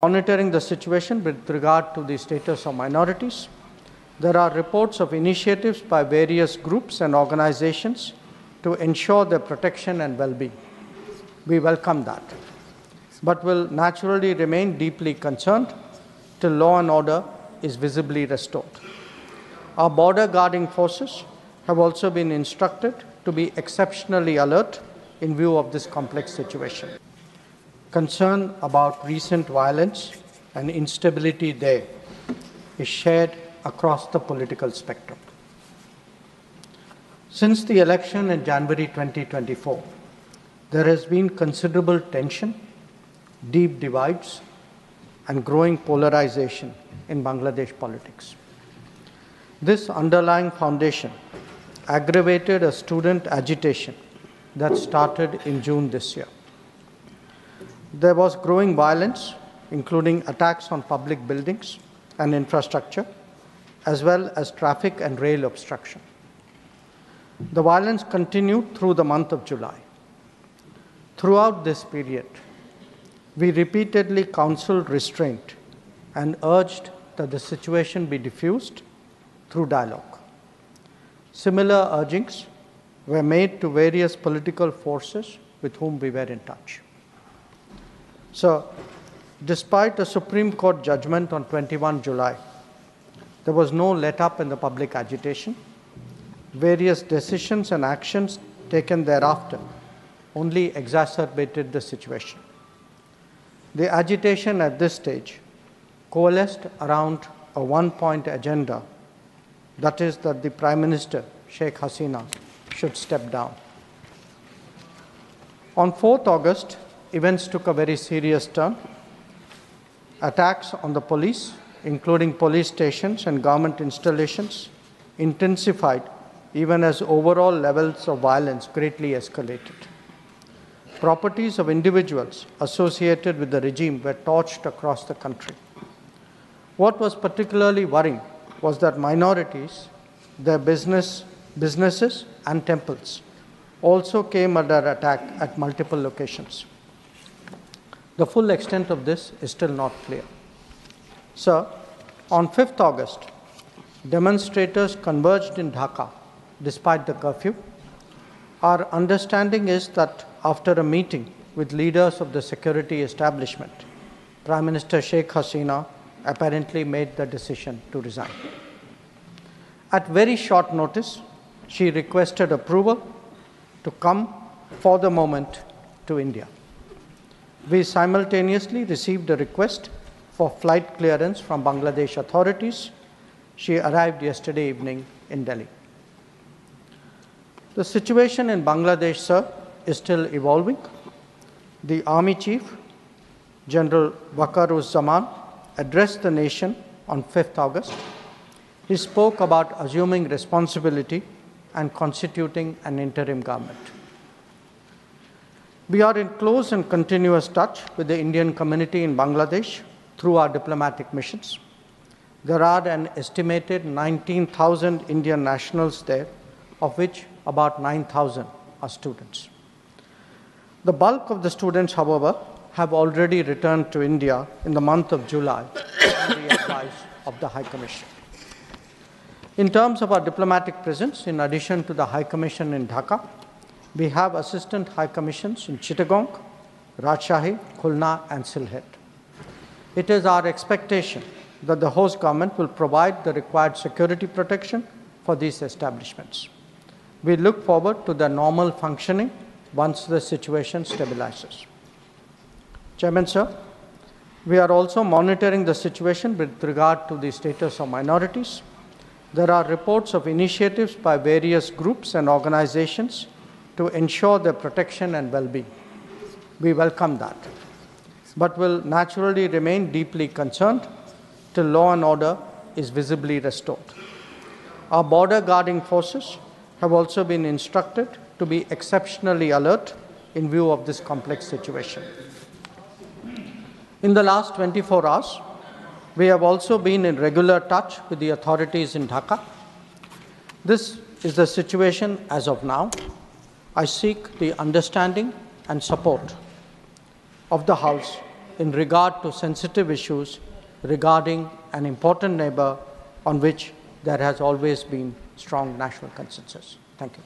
Monitoring the situation with regard to the status of minorities. There are reports of initiatives by various groups and organizations to ensure their protection and well-being. We welcome that, but will naturally remain deeply concerned till law and order is visibly restored. Our border guarding forces have also been instructed to be exceptionally alert in view of this complex situation. Concern about recent violence and instability there is shared across the political spectrum. Since the election in January 2024, there has been considerable tension, deep divides, and growing polarization in Bangladesh politics. This underlying foundation aggravated a student agitation that started in June this year. There was growing violence, including attacks on public buildings and infrastructure, as well as traffic and rail obstruction. The violence continued through the month of July. Throughout this period, we repeatedly counseled restraint and urged that the situation be diffused through dialogue. Similar urgings were made to various political forces with whom we were in touch. So, despite a Supreme Court judgment on 21 July, there was no let-up in the public agitation. Various decisions and actions taken thereafter only exacerbated the situation. The agitation at this stage coalesced around a one-point agenda, that is that the Prime Minister, Sheikh Hasina, should step down. On 4th August, events took a very serious turn. Attacks on the police, including police stations and government installations, intensified even as overall levels of violence greatly escalated. Properties of individuals associated with the regime were torched across the country. What was particularly worrying was that minorities, their businesses and temples also came under attack at multiple locations. The full extent of this is still not clear. So, on 5th August, demonstrators converged in Dhaka despite the curfew. Our understanding is that after a meeting with leaders of the security establishment, Prime Minister Sheikh Hasina apparently made the decision to resign. At very short notice, she requested approval to come for the moment to India. We simultaneously received a request for flight clearance from Bangladesh authorities. She arrived yesterday evening in Delhi. The situation in Bangladesh, sir, is still evolving. The Army Chief, General Waqar-uz-Zaman, addressed the nation on 5th August. He spoke about assuming responsibility and constituting an interim government. We are in close and continuous touch with the Indian community in Bangladesh through our diplomatic missions. There are an estimated 19,000 Indian nationals there, of which about 9,000 are students. The bulk of the students, however, have already returned to India in the month of July on the advice of the High Commission. In terms of our diplomatic presence, in addition to the High Commission in Dhaka, we have assistant High Commissions in Chittagong, Rajshahi, Khulna, and Sylhet. It is our expectation that the host government will provide the required security protection for these establishments. We look forward to their normal functioning once the situation stabilizes. Chairman, sir, we are also monitoring the situation with regard to the status of minorities. There are reports of initiatives by various groups and organizations to ensure their protection and well-being. We welcome that, but will naturally remain deeply concerned till law and order is visibly restored. Our border guarding forces have also been instructed to be exceptionally alert in view of this complex situation. In the last 24 hours, we have also been in regular touch with the authorities in Dhaka. This is the situation as of now. I seek the understanding and support of the House in regard to sensitive issues regarding an important neighbor on which there has always been strong national consensus. Thank you.